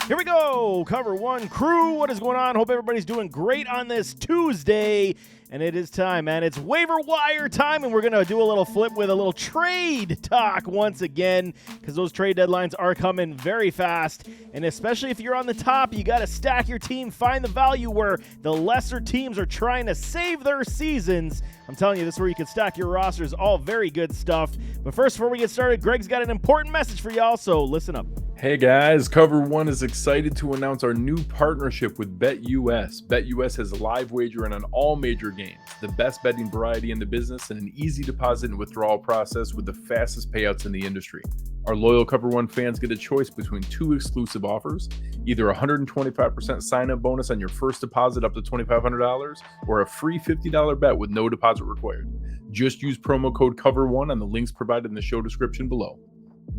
Here we go. Cover One crew. What is going on? Hope everybody's doing great on this Tuesday. And it is time, man. It's waiver wire time, and we're going to do a little flip with a little trade talk once again, because those trade deadlines are coming very fast. And especially if you're on the top, you got to stack your team, find the value where the lesser teams are trying to save their seasons. I'm telling you, this is where you can stack your rosters. All very good stuff. But first, before we get started, Greg's got an important message for y'all, so listen up. Hey guys, Cover One is excited to announce our new partnership with BetUS. BetUS has a live wagering on all major games, the best betting variety in the business, and an easy deposit and withdrawal process with the fastest payouts in the industry. Our loyal Cover One fans get a choice between two exclusive offers, either a 125% sign-up bonus on your first deposit up to $2,500 or a free $50 bet with no deposit required. Just use promo code COVER1 on the links provided in the show description below.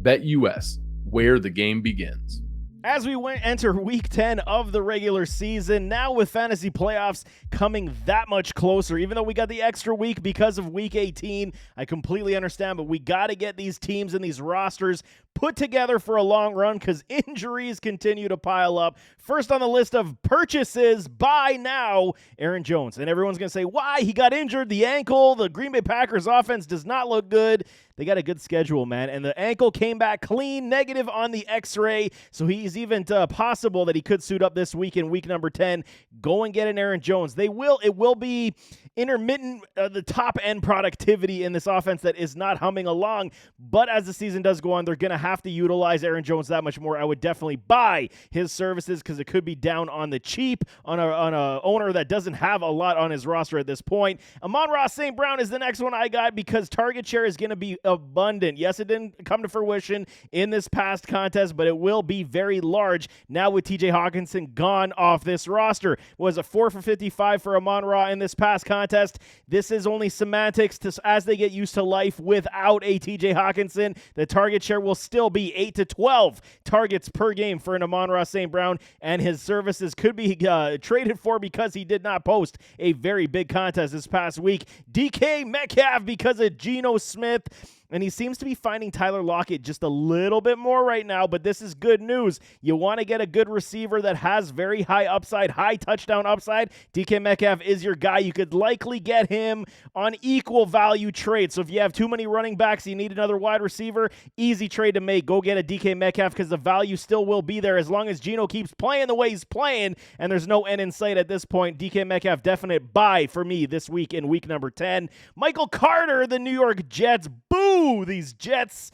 BetUS, where the game begins. As we enter week 10 of the regular season, now with fantasy playoffs coming that much closer, even though we got the extra week because of week 18, I completely understand, but we got to get these teams and these rosters put together for a long run because injuries continue to pile up. First on the list of purchases, buy now, Aaron Jones. And everyone's going to say, why? He got injured, the ankle, the Green Bay Packers offense does not look good. They got a good schedule, man, and the ankle came back clean, negative on the x-ray, so he's even possible that he could suit up this week in week number 10. Go and get an Aaron Jones. It will be intermittent, the top-end productivity in this offense that is not humming along, but as the season does go on, they're going to have to utilize Aaron Jones that much more. I would definitely buy his services because it could be down on the cheap on a owner that doesn't have a lot on his roster at this point. Amon-Ra St. Brown is the next one I got because target share is going to be abundant. Yes, it didn't come to fruition in this past contest, but it will be very large now with TJ Hawkinson gone off this roster. Was a 4 for 55 for Amon-Ra in this past contest. This is only semantics as they get used to life without a TJ Hawkinson. The target share will still be 8 to 12 targets per game for an Amon-Ra St. Brown, and his services could be traded for because he did not post a very big contest this past week. DK Metcalf because of Geno Smith. And he seems to be finding Tyler Lockett just a little bit more right now, but this is good news. You want to get a good receiver that has very high upside, high touchdown upside. DK Metcalf is your guy. You could likely get him on equal value trade. So if you have too many running backs, you need another wide receiver, easy trade to make. Go get a DK Metcalf because the value still will be there as long as Geno keeps playing the way he's playing, and there's no end in sight at this point. DK Metcalf, definite buy for me this week in week number 10. Michael Carter, the New York Jets. Boo! These Jets,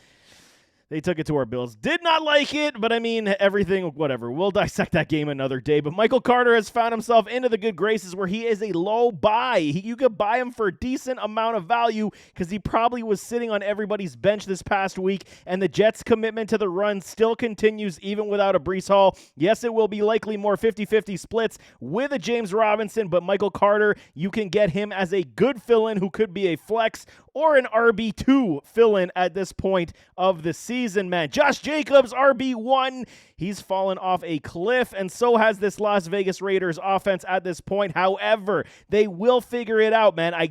they took it to our Bills. Did not like it, but I mean, everything, whatever. We'll dissect that game another day. But Michael Carter has found himself into the good graces where he is a low buy. You could buy him for a decent amount of value because he probably was sitting on everybody's bench this past week, and the Jets' commitment to the run still continues even without a Breece Hall. Yes, it will be likely more 50-50 splits with a James Robinson, but Michael Carter, you can get him as a good fill-in who could be a flex or an RB2 fill-in at this point of the season, man. Josh Jacobs, RB1. He's fallen off a cliff, and so has this Las Vegas Raiders offense at this point. However, they will figure it out, man. I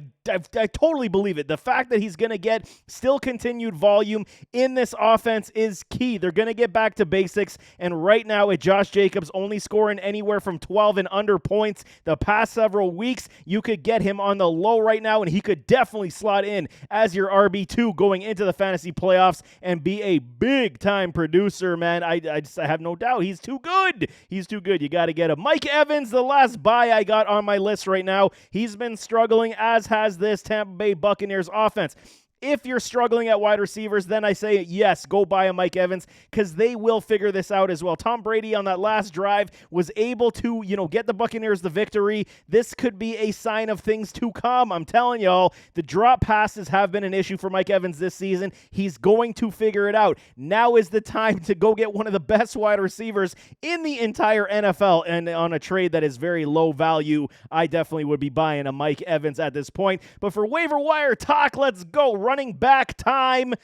totally believe it. The fact that he's going to get still continued volume in this offense is key. They're going to get back to basics, and right now with Josh Jacobs only scoring anywhere from 12 and under points the past several weeks, you could get him on the low right now, and he could definitely slot in as your RB2 going into the fantasy playoffs and be a big-time producer, man. I have no doubt. He's too good. He's too good. You got to get him. Mike Evans, the last buy I got on my list right now. He's been struggling, as has this Tampa Bay Buccaneers offense. If you're struggling at wide receivers, then I say, yes, go buy a Mike Evans because they will figure this out as well. Tom Brady on that last drive was able to, get the Buccaneers the victory. This could be a sign of things to come. I'm telling y'all, the drop passes have been an issue for Mike Evans this season. He's going to figure it out. Now is the time to go get one of the best wide receivers in the entire NFL, and on a trade that is very low value, I definitely would be buying a Mike Evans at this point. But for waiver wire talk, let's go. Running back time.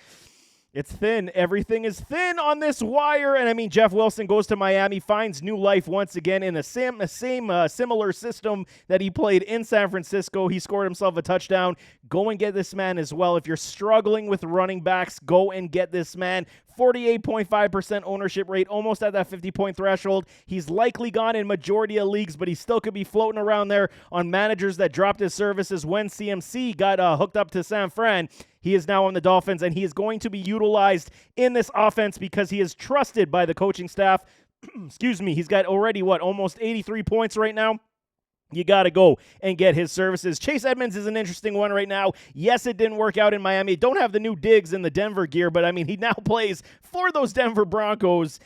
It's thin. Everything is thin on this wire. And I mean, Jeff Wilson goes to Miami, finds new life once again in the same similar system that he played in San Francisco. He scored himself a touchdown. Go and get this man as well. If you're struggling with running backs, go and get this man. 48.5% ownership rate, almost at that 50-point threshold. He's likely gone in majority of leagues, but he still could be floating around there on managers that dropped his services when CMC got hooked up to San Fran. He is now on the Dolphins, and he is going to be utilized in this offense because he is trusted by the coaching staff. Excuse me. He's got already, almost 83 points right now. You got to go and get his services. Chase Edmonds is an interesting one right now. Yes, it didn't work out in Miami. Don't have the new Diggs in the Denver gear, but, he now plays for those Denver Broncos.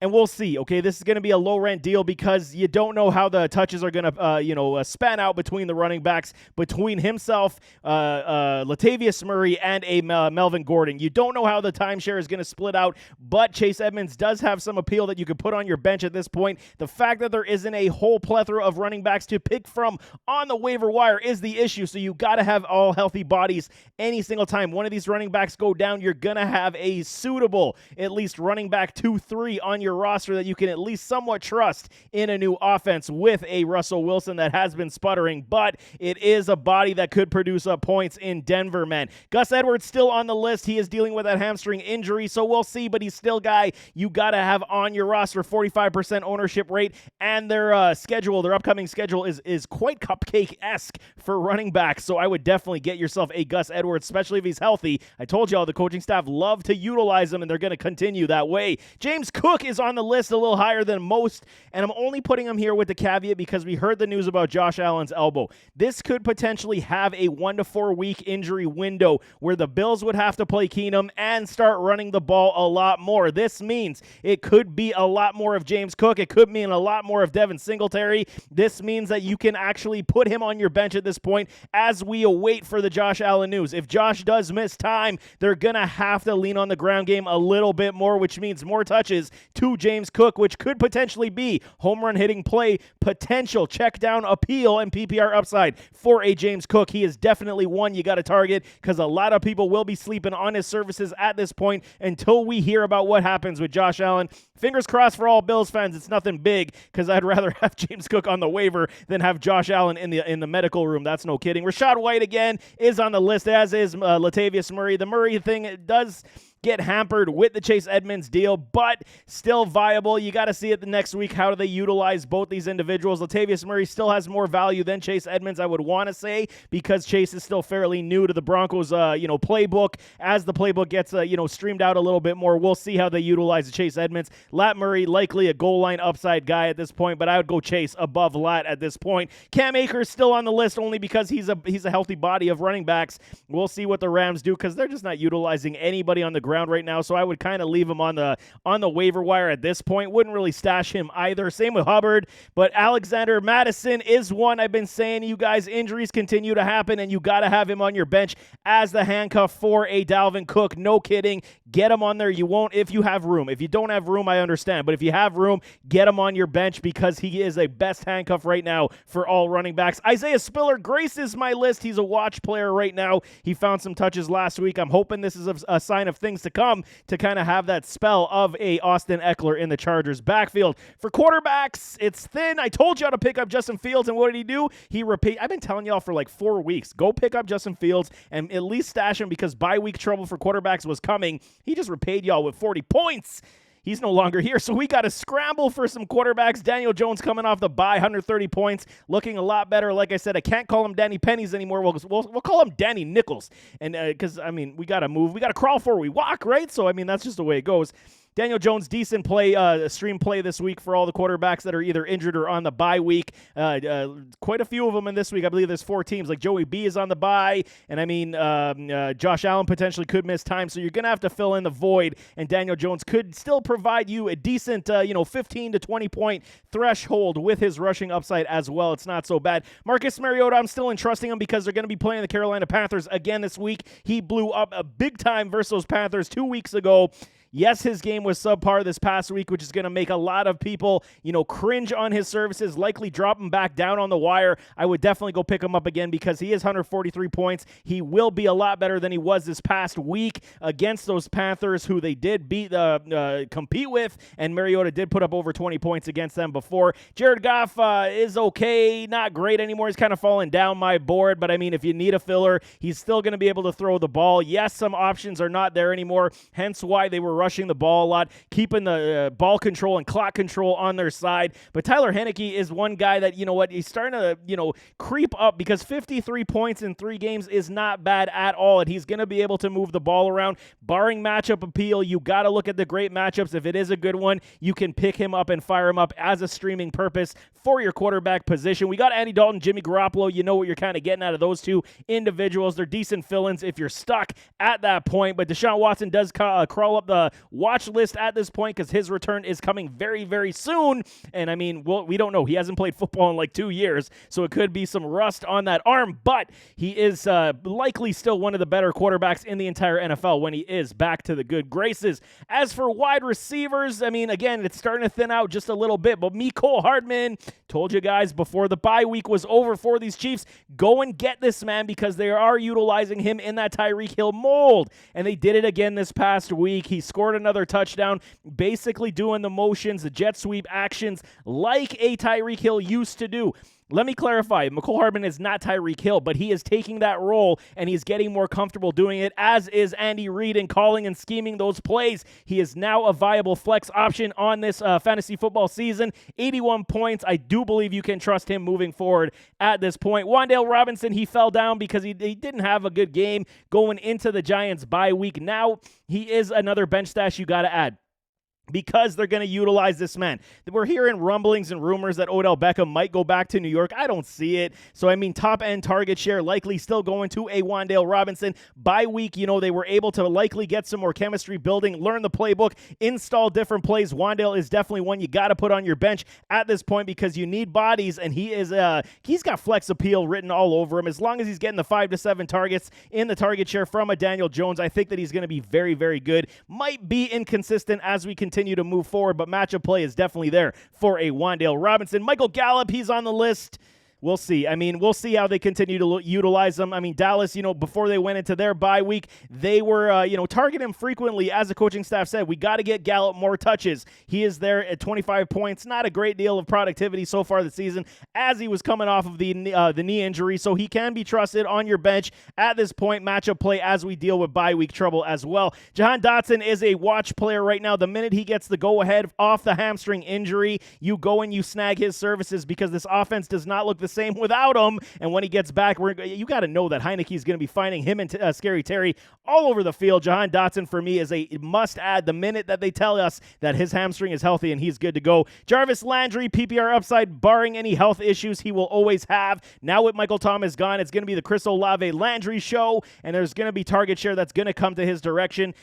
And we'll see, okay? This is going to be a low-rent deal because you don't know how the touches are going to, span out between the running backs, between himself, Latavius Murray, and Melvin Gordon. You don't know how the timeshare is going to split out, but Chase Edmonds does have some appeal that you could put on your bench at this point. The fact that there isn't a whole plethora of running backs to pick from on the waiver wire is the issue, so you got to have all healthy bodies any single time one of these running backs go down. You're going to have a suitable, at least running back 2-3 on your roster that you can at least somewhat trust in a new offense with a Russell Wilson that has been sputtering, but it is a body that could produce points in Denver, man. Gus Edwards still on the list. He is dealing with that hamstring injury, so we'll see, but he's still guy you got to have on your roster. 45% ownership rate, and their upcoming schedule is quite cupcake-esque for running backs, so I would definitely get yourself a Gus Edwards, especially if he's healthy. I told y'all the coaching staff love to utilize him, and they're going to continue that way. James Cook is on the list a little higher than most, and I'm only putting him here with the caveat because we heard the news about Josh Allen's elbow. This could potentially have a 1 to 4 week injury window where the Bills would have to play Keenum and start running the ball a lot more. This means it could be a lot more of James Cook. It could mean a lot more of Devin Singletary. This means that you can actually put him on your bench at this point as we await for the Josh Allen news. If Josh does miss time, they're going to have to lean on the ground game a little bit more, which means more touches to James Cook, which could potentially be home run hitting play potential, check down appeal, and PPR upside for a James Cook. He is definitely one you got to target because a lot of people will be sleeping on his services at this point until we hear about what happens with Josh Allen. Fingers crossed for all Bills fans. It's nothing big because I'd rather have James Cook on the waiver than have Josh Allen in the medical room. That's no kidding. Rashad White again is on the list, as is Latavius Murray. The Murray thing does get hampered with the Chase Edmonds deal, but still viable. You got to see it the next week. How do they utilize both these individuals? Latavius Murray still has more value than Chase Edmonds, I would want to say, because Chase is still fairly new to the Broncos, playbook. As the playbook gets, streamed out a little bit more, we'll see how they utilize the Chase Edmonds. Lat Murray, likely a goal line upside guy at this point, but I would go Chase above Lat at this point. Cam Akers still on the list only because he's a healthy body of running backs. We'll see what the Rams do because they're just not utilizing anybody on the ground right now, so I would kind of leave him on the waiver wire at this point. Wouldn't really stash him either. Same with Hubbard, but Alexander Madison is one. I've been saying to you guys, injuries continue to happen, and you got to have him on your bench as the handcuff for a Dalvin Cook. No kidding. Get him on there. You won't if you have room. If you don't have room, I understand, but if you have room, get him on your bench because he is a best handcuff right now for all running backs. Isaiah Spiller graces my list. He's a watch player right now. He found some touches last week. I'm hoping this is a sign of things to come to kind of have that spell of a Austin Eckler in the Chargers backfield. For quarterbacks, it's thin. I told y'all to pick up Justin Fields, and what did he do? He repaid. I've been telling y'all for like 4 weeks, go pick up Justin Fields and at least stash him because bye-week trouble for quarterbacks was coming. He just repaid y'all with 40 points. He's no longer here, so we got to scramble for some quarterbacks. Daniel Jones coming off the bye, 130 points, looking a lot better. Like I said, I can't call him Danny Pennies anymore. We'll call him Danny Nichols. And because, we got to move. We got to crawl before we walk, right? So, that's just the way it goes. Daniel Jones, decent play, stream play this week for all the quarterbacks that are either injured or on the bye week. Quite a few of them in this week. I believe there's 4 teams. Like Joey B is on the bye, and Josh Allen potentially could miss time, so you're going to have to fill in the void, and Daniel Jones could still provide you a decent, 15 to 20-point threshold with his rushing upside as well. It's not so bad. Marcus Mariota, I'm still entrusting him because they're going to be playing the Carolina Panthers again this week. He blew up a big time versus those Panthers 2 weeks ago. Yes, his game was subpar this past week, which is going to make a lot of people, cringe on his services, likely drop him back down on the wire. I would definitely go pick him up again because he is 143 points. He will be a lot better than he was this past week against those Panthers, who they did compete with, and Mariota did put up over 20 points against them before. Jared Goff is okay, not great anymore. He's kind of falling down my board, but if you need a filler, he's still going to be able to throw the ball. Yes, some options are not there anymore, hence why they were rushing the ball a lot, keeping the ball control and clock control on their side. But Tyler Heineke is one guy that, he's starting to, creep up, because 53 points in 3 games is not bad at all, and he's going to be able to move the ball around. Barring matchup appeal, you got to look at the great matchups. If it is a good one, you can pick him up and fire him up as a streaming purpose for your quarterback position. We got Andy Dalton, Jimmy Garoppolo. You know what you're kind of getting out of those two individuals. They're decent fill-ins if you're stuck at that point, but Deshaun Watson does crawl up the watch list at this point because his return is coming very, very soon, and we don't know. He hasn't played football in like 2 years, so it could be some rust on that arm, but he is likely still one of the better quarterbacks in the entire NFL when he is back to the good graces. As for wide receivers, again, it's starting to thin out just a little bit, but Mecole Hardman, told you guys before the bye week was over for these Chiefs, go and get this man because they are utilizing him in that Tyreek Hill mold, and they did it again this past week. He scored another touchdown, basically doing the motions, the jet sweep actions like a Tyreek Hill used to do. Let me clarify. Mecole Hardman is not Tyreek Hill, but he is taking that role, and he's getting more comfortable doing it, as is Andy Reid in calling and scheming those plays. He is now a viable flex option on this fantasy football season. 81 points. I do believe you can trust him moving forward at this point. Wan'Dale Robinson, he fell down because he didn't have a good game going into the Giants bye week. Now he is another bench stash you got to add, because they're going to utilize this man. We're hearing rumblings and rumors that Odell Beckham might go back to New York. I don't see it. So, top-end target share likely still going to a Wan'Dale Robinson. Bye week, they were able to likely get some more chemistry building, learn the playbook, install different plays. Wan'Dale is definitely one you got to put on your bench at this point because you need bodies, and he's got flex appeal written all over him. As long as he's getting the 5 to 7 targets in the target share from a Daniel Jones, I think that he's going to be very, very good. Might be inconsistent as we continue to move forward, but matchup play is definitely there for a Wan'Dale Robinson. Michael Gallup, he's on the list. We'll see. We'll see how they continue to utilize them. Dallas, before they went into their bye week, they were, targeting him frequently. As the coaching staff said, we got to get Gallup more touches. He is there at 25 points. Not a great deal of productivity so far this season, as he was coming off of the knee injury, so he can be trusted on your bench at this point. Matchup play as we deal with bye week trouble as well. Jahan Dotson is a watch player right now. The minute he gets the go-ahead off the hamstring injury, you go and you snag his services because this offense does not look the same without him, and when he gets back, you got to know that Heineke is going to be finding him and Scary Terry all over the field. Jahan Dotson, for me, is a must-add the minute that they tell us that his hamstring is healthy and he's good to go. Jarvis Landry, PPR upside, barring any health issues he will always have. Now with Michael Thomas gone, it's going to be the Chris Olave Landry show, and there's going to be target share that's going to come to his direction.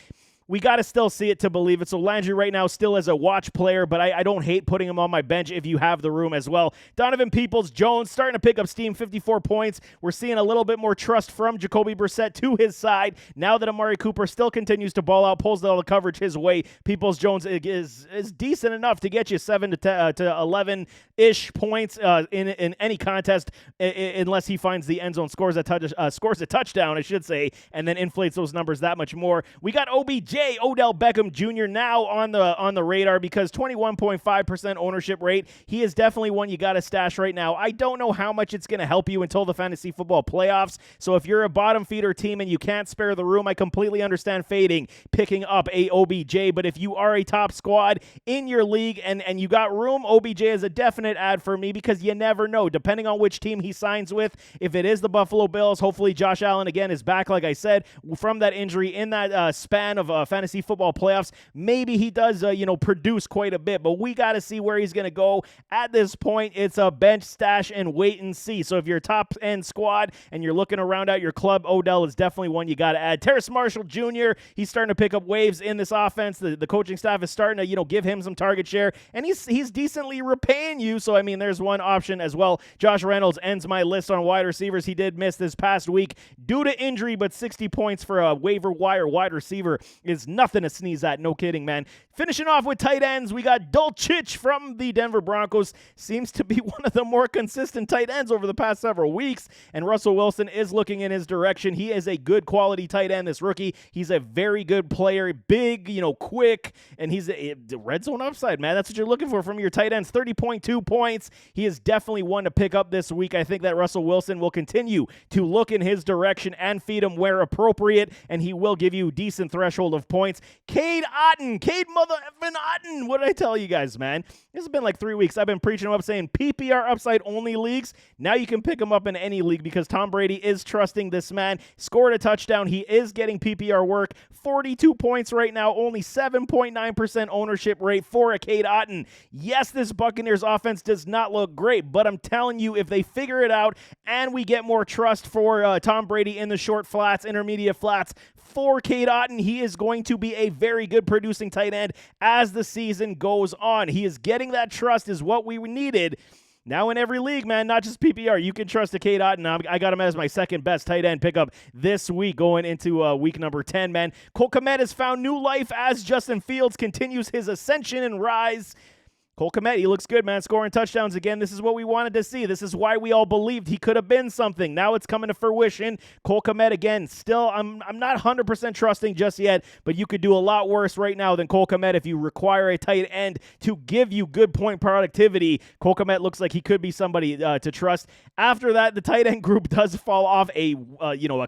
We got to still see it to believe it. So Landry right now still as a watch player, but I don't hate putting him on my bench if you have the room as well. Donovan Peoples-Jones starting to pick up steam, 54 points. We're seeing a little bit more trust from Jacoby Brissett to his side. Now that Amari Cooper still continues to ball out, pulls all the coverage his way, Peoples-Jones is decent enough to get you 7 to 11-ish points in any contest, unless he finds the end zone, scores a touchdown, I should say, and then inflates those numbers that much more. We got OBJ, Odell Beckham Jr. now on the radar because 21.5% ownership rate. He is definitely one you got to stash right now. I don't know how much it's going to help you until the fantasy football playoffs. So if you're a bottom feeder team and you can't spare the room, I completely understand picking up a OBJ. But if you are a top squad in your league and you got room, OBJ is a definite add for me because you never know. Depending on which team he signs with, if it is the Buffalo Bills, hopefully Josh Allen again is back, like I said, from that injury in that span of fantasy football playoffs. Maybe he does, produce quite a bit, but we got to see where he's going to go. At this point, it's a bench stash and wait and see. So if you're a top-end squad and you're looking around at your club, Odell is definitely one you got to add. Terrace Marshall Jr., he's starting to pick up waves in this offense. The coaching staff is starting to, give him some target share, and he's decently repaying you. So, there's one option as well. Josh Reynolds ends my list on wide receivers. He did miss this past week due to injury, but 60 points for a waiver wire wide receiver is nothing to sneeze at. No kidding, man. Finishing off with tight ends, we got Dulcich from the Denver Broncos. Seems to be one of the more consistent tight ends over the past several weeks, and Russell Wilson is looking in his direction. He is a good quality tight end, this rookie. He's a very good player, big, quick, and he's a red zone upside, man. That's what you're looking for from your tight ends. 30.2 points. He is definitely one to pick up this week. I think that Russell Wilson will continue to look in his direction and feed him where appropriate, and he will give you decent threshold of of points. Cade mother effing Otten. What did I tell you guys, man? This has been like 3 weeks. I've been preaching him up saying PPR upside only leagues. Now you can pick him up in any league because Tom Brady is trusting this man. Scored a touchdown. He is getting PPR work. 42 points right now. Only 7.9% ownership rate for a Cade Otten. Yes, this Buccaneers offense does not look great, but I'm telling you, if they figure it out and we get more trust for Tom Brady in the short flats, intermediate flats, for Cade Otten, he is going to be a very good producing tight end as the season goes on. He is getting that trust is what we needed. Now in every league, man, not just PPR, you can trust a Cade Otten. I got him as my second best tight end pickup this week going into week number 10, man. Cole Kmet has found new life as Justin Fields continues his ascension and rise. Cole Kmet, he looks good, man, scoring touchdowns again. This is what we wanted to see. This is why we all believed he could have been something. Now it's coming to fruition. Cole Kmet again, still, I'm not 100% trusting just yet, but you could do a lot worse right now than Cole Kmet if you require a tight end to give you good point productivity. Cole Kmet looks like he could be somebody to trust. After that, the tight end group does fall off a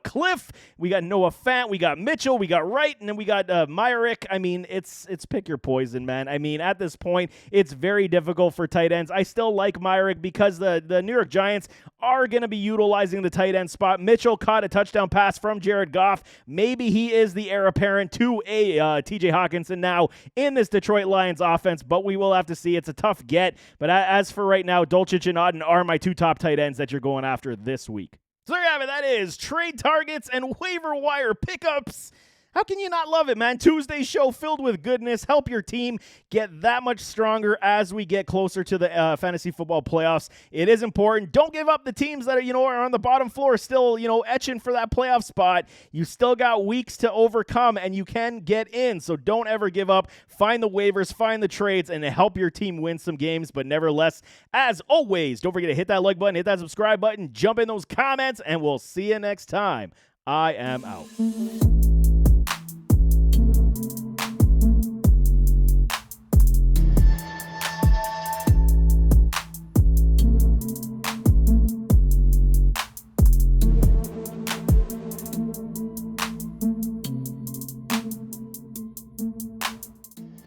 cliff. We got Noah Fant, we got Mitchell, we got Wright, and then we got Myrick. I mean, it's pick your poison, man. I mean, at this point, it's very difficult for tight ends. I still like Myrick because the New York Giants are going to be utilizing the tight end spot. Mitchell caught a touchdown pass from Jared Goff. Maybe he is the heir apparent to a TJ Hawkinson now in this Detroit Lions offense, but we will have to see. It's a tough get, but as for right now, Dulcich and Otten are my two top tight ends that you're going after this week. So there you have it. That is trade targets and waiver wire pickups. How can you not love it, man? Tuesday's show filled with goodness. Help your team get that much stronger as we get closer to the fantasy football playoffs. It is important. Don't give up the teams that are on the bottom floor still, etching for that playoff spot. You still got weeks to overcome, and you can get in. So don't ever give up. Find the waivers, find the trades, and help your team win some games. But nevertheless, as always, don't forget to hit that like button, hit that subscribe button, jump in those comments, and we'll see you next time. I am out.